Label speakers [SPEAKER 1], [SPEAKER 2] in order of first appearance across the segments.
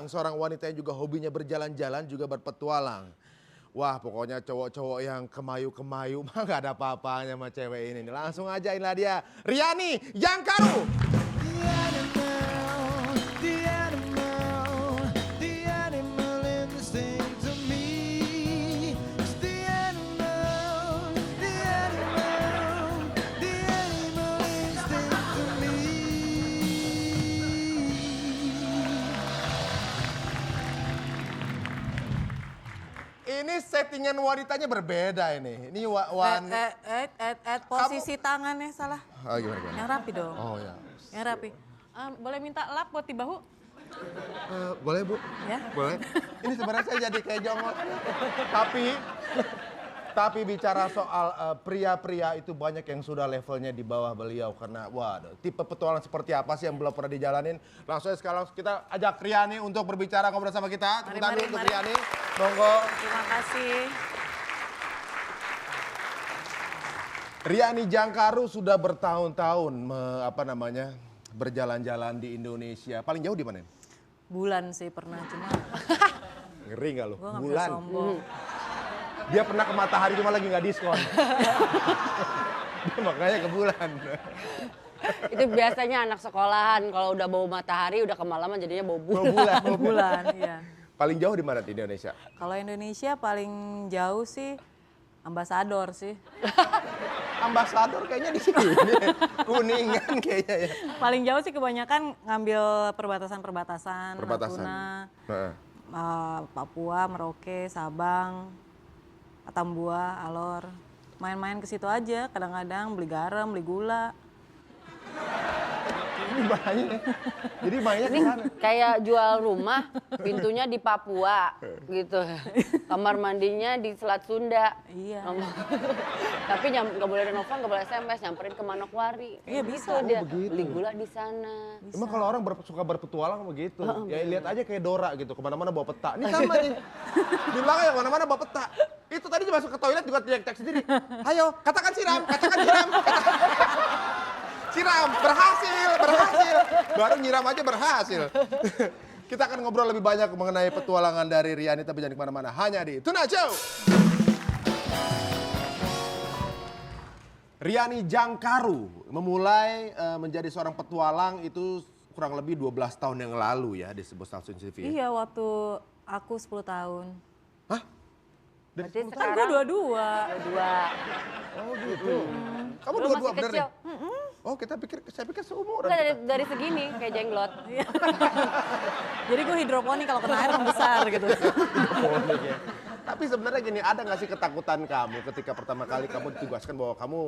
[SPEAKER 1] Gilang, seorang wanita yang juga hobinya berjalan-jalan juga berpetualang. Wah, pokoknya cowok-cowok yang kemayu-kemayu mah gak ada apa-apanya sama cewek ini. Langsung aja inilah dia, Riani Jangkaru. Ini settingan wanitanya berbeda ini. Ini
[SPEAKER 2] posisi tangannya salah.
[SPEAKER 1] Oh, gimana?
[SPEAKER 2] Yang rapi dong.
[SPEAKER 1] Oh ya.
[SPEAKER 2] Yang rapi. Boleh minta lap buat di bahu?
[SPEAKER 1] Boleh Bu?
[SPEAKER 2] Ya.
[SPEAKER 1] Boleh. Ini sebenarnya saya jadi kayak jongol. Tapi bicara soal pria-pria itu banyak yang sudah levelnya di bawah beliau. Karena waduh, tipe petualang seperti apa sih yang belum pernah dijalanin. Langsung sekarang kita ajak Riani untuk berbicara ngobrol sama kita. Tepuk tangan untuk Riani. Monggo.
[SPEAKER 2] Terima kasih.
[SPEAKER 1] Riani Jangkaru sudah bertahun-tahun berjalan-jalan di Indonesia. Paling jauh di mana?
[SPEAKER 2] Bulan sih pernah, cuma
[SPEAKER 1] Ngeri nggak lu?
[SPEAKER 2] gue nggak bisa
[SPEAKER 1] Bulan.
[SPEAKER 2] sombong.
[SPEAKER 1] Dia pernah ke Matahari cuma lagi nggak diskon. Dia makanya ke Bulan.
[SPEAKER 3] Itu biasanya anak sekolahan kalau udah bau matahari udah kemalaman jadinya bau bulan.
[SPEAKER 2] Bau bulan, iya.
[SPEAKER 1] Paling jauh di mana di Indonesia?
[SPEAKER 2] Kalau Indonesia paling jauh sih ambasador sih.
[SPEAKER 1] Ambasador kayaknya di sini. Kuningan kayaknya ya.
[SPEAKER 2] Paling jauh sih kebanyakan ngambil perbatasan-perbatasan.
[SPEAKER 1] Perbatasan.
[SPEAKER 2] Natuna, Papua, Merauke, Sabang, Atambua, Alor. Main-main ke situ aja, kadang-kadang beli garam, beli gula.
[SPEAKER 1] Ini bahaya. Jadi bahaya
[SPEAKER 3] Ini kayak jual rumah, pintunya di Papua gitu. Kamar mandinya di Selat Sunda.
[SPEAKER 2] Iya.
[SPEAKER 3] Tapi nggak boleh nelfon, nggak boleh SMS, nyamperin ke Manokwari.
[SPEAKER 2] Iya bisa.
[SPEAKER 3] Gitu dia.
[SPEAKER 1] begitu.
[SPEAKER 3] Beli gula di sana.
[SPEAKER 1] Emang kalau orang suka berpetualang begitu. Ya lihat aja kayak Dora gitu, kemana-mana bawa peta. Ini sama nih. Di belakang ya kemana-mana bawa peta. Itu tadi masuk ke toilet juga teriak-teriak sendiri. Ayo, katakan siram, katakan siram. Siram, berhasil. Baru nyiram aja berhasil. Kita akan ngobrol lebih banyak mengenai petualangan dari Riani, tapi jangan kemana-mana. Hanya di Tuna Show. Riani Jangkaru memulai menjadi seorang petualang itu kurang lebih 12 tahun yang lalu ya di sebuah stasiun TV.
[SPEAKER 2] Iya, waktu aku 10 tahun.
[SPEAKER 1] Hah? Dari
[SPEAKER 3] Berarti
[SPEAKER 1] 10
[SPEAKER 2] Kan
[SPEAKER 3] sekarang
[SPEAKER 2] gue dua-dua.
[SPEAKER 3] dua.
[SPEAKER 1] Oh gitu. Kamu
[SPEAKER 3] Lu
[SPEAKER 1] dua-dua
[SPEAKER 3] masih
[SPEAKER 1] bener
[SPEAKER 3] kecil.
[SPEAKER 1] nih? Oh saya pikir seumuran.
[SPEAKER 3] Enggak,
[SPEAKER 1] kita.
[SPEAKER 3] dari segini kayak jenglot.
[SPEAKER 2] Jadi gue hidroponik kalau kena air membesar gitu.
[SPEAKER 1] Tapi sebenarnya gini, ada nggak sih ketakutan kamu ketika pertama kali kamu ditugaskan bahwa kamu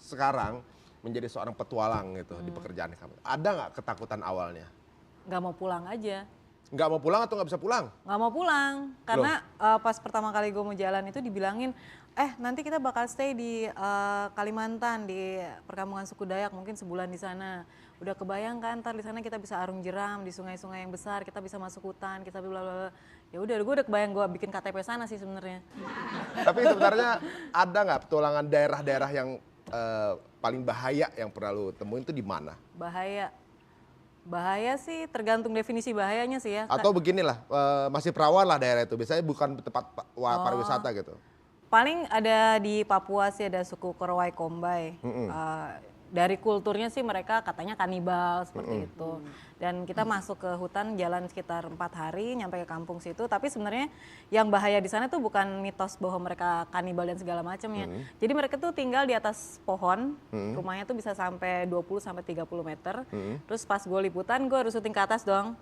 [SPEAKER 1] sekarang menjadi seorang petualang gitu di pekerjaan kamu? Ada nggak ketakutan awalnya?
[SPEAKER 2] Nggak mau pulang aja.
[SPEAKER 1] Nggak mau pulang atau nggak bisa pulang?
[SPEAKER 2] Nggak mau pulang, karena pas pertama kali gue mau jalan itu dibilangin, nanti kita bakal stay di Kalimantan, di perkampungan suku Dayak, mungkin sebulan di sana. Udah kebayang kan, ntar di sana kita bisa arung jeram di sungai-sungai yang besar, kita bisa masuk hutan, kita bla bla bla. Ya udah, gue udah kebayang gue bikin KTP sana sih sebenarnya.
[SPEAKER 1] Tapi sebenarnya ada nggak petualangan daerah-daerah yang paling bahaya yang pernah lu temuin itu di mana?
[SPEAKER 2] Bahaya sih tergantung definisi bahayanya sih ya.
[SPEAKER 1] Atau beginilah, masih perawan lah daerah itu, biasanya bukan tempat pariwisata gitu.
[SPEAKER 2] Paling ada di Papua sih ada suku Korowai Kombai. Dari kulturnya sih mereka katanya kanibal seperti itu. Dan kita masuk ke hutan jalan sekitar 4 hari nyampe ke kampung situ. Tapi sebenarnya yang bahaya di sana tuh bukan mitos bahwa mereka kanibal dan segala macamnya. Jadi mereka tuh tinggal di atas pohon. Rumahnya tuh bisa sampai 20 sampai 30 meter. Terus pas gue liputan gue harus syuting ke aterus dong.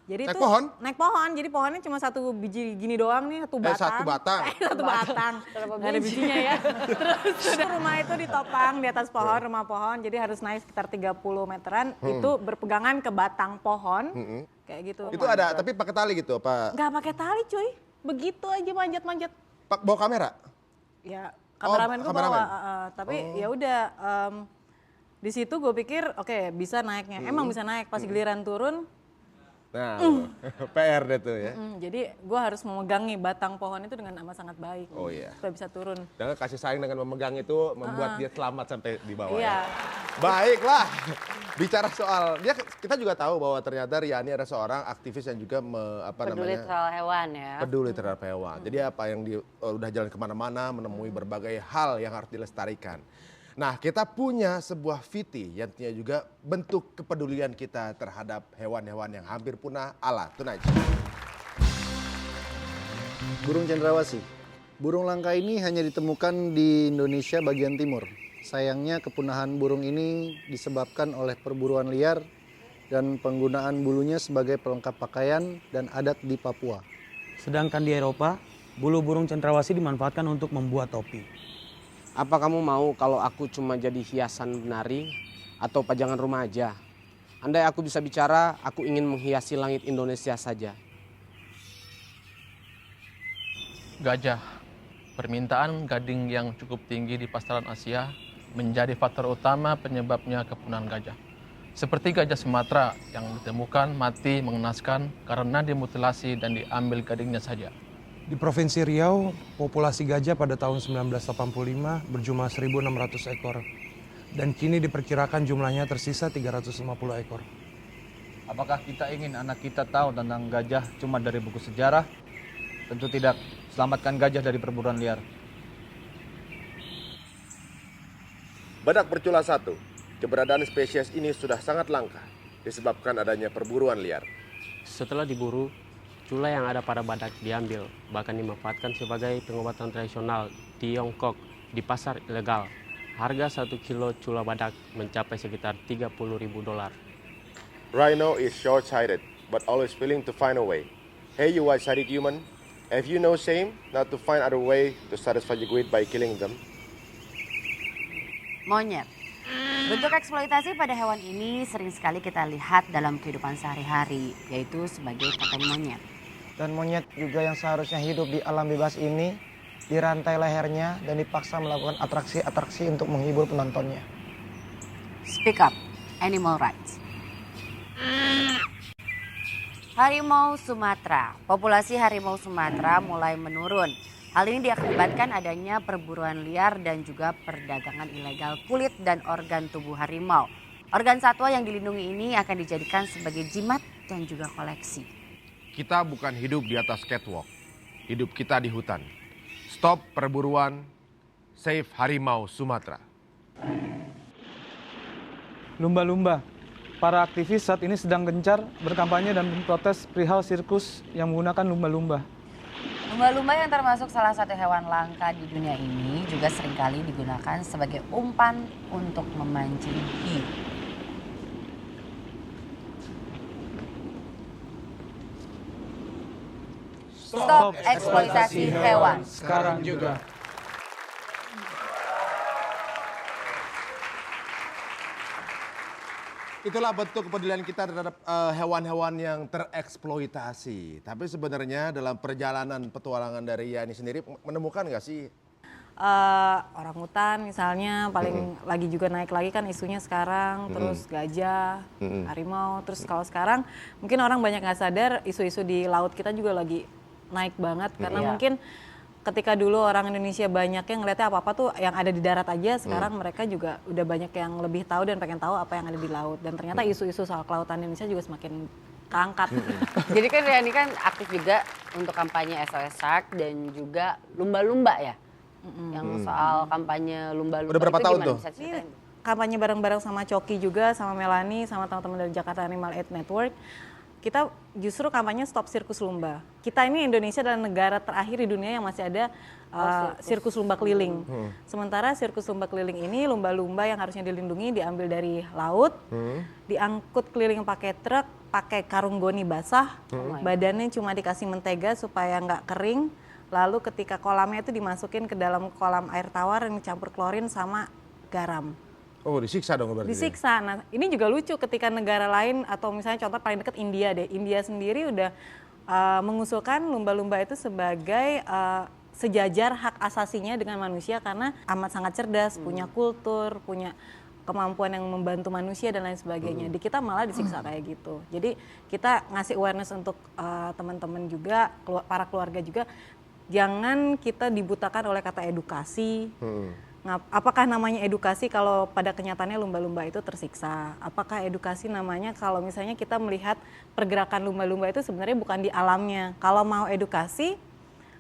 [SPEAKER 2] Jadi
[SPEAKER 1] Naik
[SPEAKER 2] tuh,
[SPEAKER 1] pohon?
[SPEAKER 2] Naik pohon, jadi pohonnya cuma satu biji gini doang nih, satu batang.
[SPEAKER 1] Satu batang?
[SPEAKER 2] Satu batang, nggak ada bijinya ya. Terus rumah itu ditopang di atas pohon, rumah pohon, jadi harus naik sekitar 30 meteran, itu berpegangan ke batang pohon, kayak gitu.
[SPEAKER 1] Itu ada, tapi pakai tali gitu apa?
[SPEAKER 2] Nggak pakai tali cuy, begitu aja manjat-manjat.
[SPEAKER 1] Bawa kamera?
[SPEAKER 2] Ya, kameramen gue bawa,
[SPEAKER 1] kameramen.
[SPEAKER 2] tapi ya udah di situ gue pikir oke, bisa naiknya, emang bisa naik, pas giliran turun,
[SPEAKER 1] Nah, PR deh tuh ya.
[SPEAKER 2] jadi gue harus memegangi batang pohon itu dengan amat sangat baik.
[SPEAKER 1] Oh iya.
[SPEAKER 2] Supaya bisa turun.
[SPEAKER 1] Dan kasih sayang dengan memegang itu membuat dia selamat sampai di bawah.
[SPEAKER 2] Iya.
[SPEAKER 1] Ya. Baiklah. Bicara soal dia, kita juga tahu bahwa ternyata Riani adalah seorang aktivis yang juga
[SPEAKER 3] Peduli soal hewan ya.
[SPEAKER 1] peduli terhadap hewan. Jadi apa yang udah jalan kemana-mana menemui berbagai hal yang harus dilestarikan. Nah, kita punya sebuah VT yang tentunya juga bentuk kepedulian kita terhadap hewan-hewan yang hampir punah ala tunaj.
[SPEAKER 4] Burung cendrawasih. Burung langka ini hanya ditemukan di Indonesia bagian timur. Sayangnya kepunahan burung ini disebabkan oleh perburuan liar dan penggunaan bulunya sebagai pelengkap pakaian dan adat di Papua.
[SPEAKER 5] Sedangkan di Eropa, bulu burung cendrawasih dimanfaatkan untuk membuat topi.
[SPEAKER 6] Apa kamu mau kalau aku cuma jadi hiasan menari atau pajangan rumah aja? Andai aku bisa bicara, aku ingin menghiasi langit Indonesia saja.
[SPEAKER 7] Gajah. Permintaan gading yang cukup tinggi di pasaran Asia menjadi faktor utama penyebabnya kepunahan gajah. Seperti gajah Sumatera yang ditemukan mati mengenaskan karena dimutilasi dan diambil gadingnya saja.
[SPEAKER 8] Di Provinsi Riau, populasi gajah pada tahun 1985 berjumlah 1.600 ekor. Dan kini diperkirakan jumlahnya tersisa 350 ekor.
[SPEAKER 9] Apakah kita ingin anak kita tahu tentang gajah cuma dari buku sejarah? Tentu tidak. Selamatkan gajah dari perburuan liar.
[SPEAKER 1] Badak bercula 1. Keberadaan spesies ini sudah sangat langka disebabkan adanya perburuan liar.
[SPEAKER 10] Setelah diburu, cula yang ada pada badak diambil, bahkan dimanfaatkan sebagai pengobatan tradisional di Tiongkok di pasar ilegal. Harga 1 kilo cula badak mencapai sekitar $30.000.
[SPEAKER 1] Rhino is short-sighted but always willing to find a way. Hey you wide-sighted human, have you no shame not to find other way to satisfy your greed by killing them?
[SPEAKER 11] Monyet. Bentuk eksploitasi pada hewan ini sering sekali kita lihat dalam kehidupan sehari-hari, yaitu sebagai topeng monyet.
[SPEAKER 5] Dan monyet juga yang seharusnya hidup di alam bebas ini, dirantai lehernya dan dipaksa melakukan atraksi-atraksi untuk menghibur penontonnya.
[SPEAKER 11] Speak up, animal rights. Harimau Sumatera. Populasi harimau Sumatera mulai menurun. Hal ini diakibatkan adanya perburuan liar dan juga perdagangan ilegal kulit dan organ tubuh harimau. Organ satwa yang dilindungi ini akan dijadikan sebagai jimat dan juga koleksi.
[SPEAKER 1] Kita bukan hidup di atas catwalk, hidup kita di hutan. Stop perburuan, save harimau Sumatera.
[SPEAKER 5] Lumba-lumba. Para aktivis saat ini sedang gencar berkampanye dan memprotes perihal sirkus yang menggunakan lumba-lumba.
[SPEAKER 11] Lumba-lumba yang termasuk salah satu hewan langka di dunia ini juga seringkali digunakan sebagai umpan untuk memancing hiu. Stop eksploitasi hewan.
[SPEAKER 5] Sekarang juga.
[SPEAKER 1] Itulah bentuk kepedulian kita terhadap hewan-hewan yang tereksploitasi. Tapi sebenarnya dalam perjalanan petualangan dari Yani sendiri menemukan nggak sih?
[SPEAKER 2] Orangutan misalnya paling lagi juga naik lagi kan isunya sekarang, terus gajah, harimau, terus kalau sekarang mungkin orang banyak nggak sadar isu-isu di laut kita juga lagi naik banget karena mungkin ketika dulu orang Indonesia banyak yang ngeliatnya apa-apa tuh yang ada di darat aja, sekarang mereka juga udah banyak yang lebih tahu dan pengen tahu apa yang ada di laut. Dan ternyata isu-isu soal kelautan Indonesia juga semakin keangkat.
[SPEAKER 3] Jadi kan Riani kan aktif juga untuk kampanye SOS Shark dan juga lumba-lumba ya. Yang soal kampanye lumba-lumba
[SPEAKER 1] Udah berapa
[SPEAKER 3] itu
[SPEAKER 1] tahun
[SPEAKER 3] gimana?
[SPEAKER 1] tuh?
[SPEAKER 3] Bisa ceritain?
[SPEAKER 2] Kampanye bareng-bareng sama Coki juga, sama Melanie, sama teman-teman dari Jakarta Animal Aid Network. Kita justru kampanye stop sirkus lumba. Kita ini Indonesia adalah negara terakhir di dunia yang masih ada sirkus lumba keliling. Sementara sirkus lumba keliling ini lumba-lumba yang harusnya dilindungi diambil dari laut, diangkut keliling pakai truk, pakai karung goni basah, badannya cuma dikasih mentega supaya nggak kering. Lalu ketika kolamnya itu dimasukin ke dalam kolam air tawar yang dicampur klorin sama garam.
[SPEAKER 1] Oh, disiksa dong berarti.
[SPEAKER 2] Disiksa. Nah, ini juga lucu ketika negara lain atau misalnya contoh paling dekat India deh. India sendiri udah mengusulkan lumba-lumba itu sebagai sejajar hak asasinya dengan manusia karena amat sangat cerdas, punya kultur, punya kemampuan yang membantu manusia dan lain sebagainya. Di kita malah disiksa kayak gitu. Jadi kita ngasih awareness untuk teman-teman juga, para keluarga juga, jangan kita dibutakan oleh kata edukasi. Apakah namanya edukasi kalau pada kenyataannya lumba-lumba itu tersiksa? Apakah edukasi namanya kalau misalnya kita melihat pergerakan lumba-lumba itu sebenarnya bukan di alamnya. Kalau mau edukasi,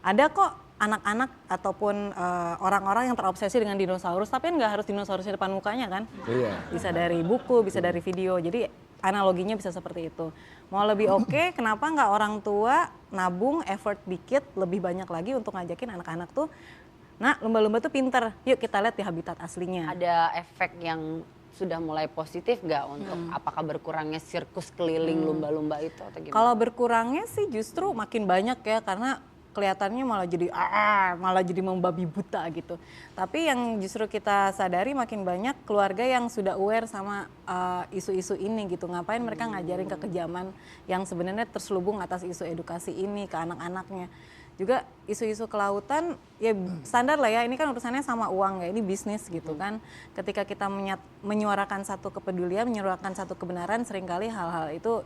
[SPEAKER 2] ada kok anak-anak ataupun orang-orang yang terobsesi dengan dinosaurus, tapi nggak harus dinosaurus di depan mukanya kan?
[SPEAKER 1] Iya.
[SPEAKER 2] Bisa dari buku, bisa dari video. Jadi analoginya bisa seperti itu. Mau lebih oke, kenapa nggak orang tua nabung effort dikit lebih banyak lagi untuk ngajakin anak-anak tuh, nah lumba-lumba tuh pinter, yuk kita lihat di habitat aslinya.
[SPEAKER 3] Ada efek yang sudah mulai positif nggak untuk apakah berkurangnya sirkus keliling lumba-lumba itu atau gimana?
[SPEAKER 2] Kalau berkurangnya sih justru makin banyak ya, karena kelihatannya malah jadi membabi buta gitu. Tapi yang justru kita sadari makin banyak keluarga yang sudah aware sama isu-isu ini gitu. Ngapain mereka ngajarin kekejaman yang sebenarnya terselubung atas isu edukasi ini ke anak-anaknya. Juga isu-isu kelautan ya standar lah ya, ini kan urusannya sama uang ya, ini bisnis gitu kan. Ketika kita menyuarakan satu kepedulian, menyuarakan satu kebenaran, seringkali hal-hal itu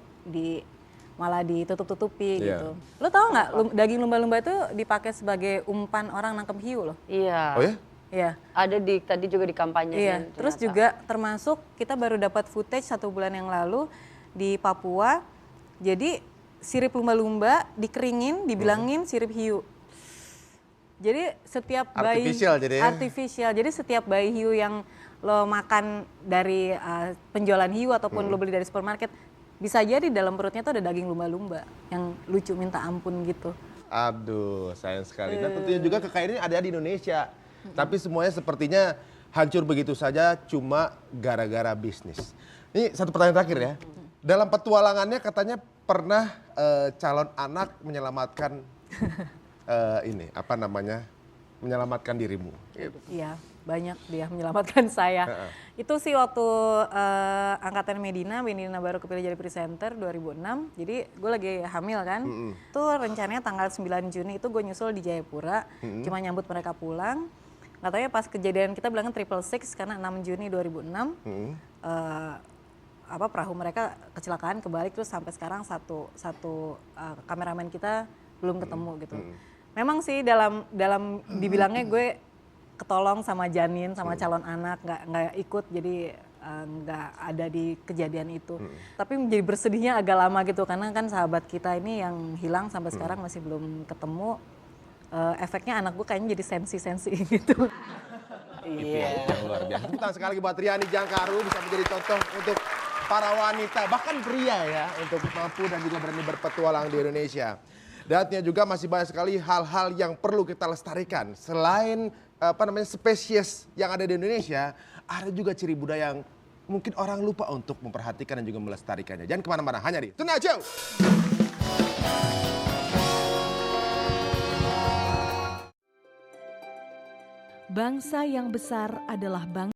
[SPEAKER 2] malah ditutup-tutupi gitu. Lo tau nggak daging lumba-lumba itu dipakai sebagai umpan orang nangkep hiu loh.
[SPEAKER 3] Iya.
[SPEAKER 1] Oh ya?
[SPEAKER 2] Iya.
[SPEAKER 3] Ada tadi juga di kampanye.
[SPEAKER 2] Iya. Terus juga termasuk kita baru dapat footage 1 bulan yang lalu di Papua. Jadi sirip lumba-lumba dikeringin, dibilangin sirip hiu. Jadi setiap bayi artifisial. Jadi setiap bayi hiu yang lo makan dari penjualan hiu ataupun lo beli dari supermarket, bisa jadi dalam perutnya tuh ada daging lumba-lumba yang lucu minta ampun gitu.
[SPEAKER 1] Aduh, sayang sekali. Dan tentunya juga kekayaan ini ada di Indonesia. Tapi semuanya sepertinya hancur begitu saja cuma gara-gara bisnis. Ini satu pertanyaan terakhir ya. Dalam petualangannya katanya pernah calon anak menyelamatkan menyelamatkan dirimu. Gitu.
[SPEAKER 2] Iya, banyak dia menyelamatkan saya. Itu sih waktu angkatan Medina baru kepilih jadi presenter 2006. Jadi gue lagi hamil kan. Itu rencananya tanggal 9 Juni itu gue nyusul di Jayapura. Cuma nyambut mereka pulang. Nggak tahu ya pas kejadian kita bilangnya 666 karena 6 Juni 2006. Perahu mereka kecelakaan kebalik, terus sampai sekarang satu kameramen kita belum ketemu gitu. Memang sih dalam dibilangnya gue ketolong sama janin, sama calon anak, nggak ikut, jadi nggak ada di kejadian itu. Tapi menjadi bersedihnya agak lama gitu, karena kan sahabat kita ini yang hilang sampai sekarang masih belum ketemu. Efeknya anak gue kayaknya jadi sensi-sensi gitu.
[SPEAKER 1] Iya. Luar biasa. Tepuk tangan sekali lagi buat Riani Jangkaru, bisa menjadi contoh untuk para wanita, bahkan pria ya, untuk mampu dan juga berani berpetualang di Indonesia. Dan juga masih banyak sekali hal-hal yang perlu kita lestarikan. Selain spesies yang ada di Indonesia, ada juga ciri budaya yang mungkin orang lupa untuk memperhatikan dan juga melestarikannya. Jangan kemana-mana, hanya di Tuna Show.
[SPEAKER 12] Bangsa yang besar adalah bangsa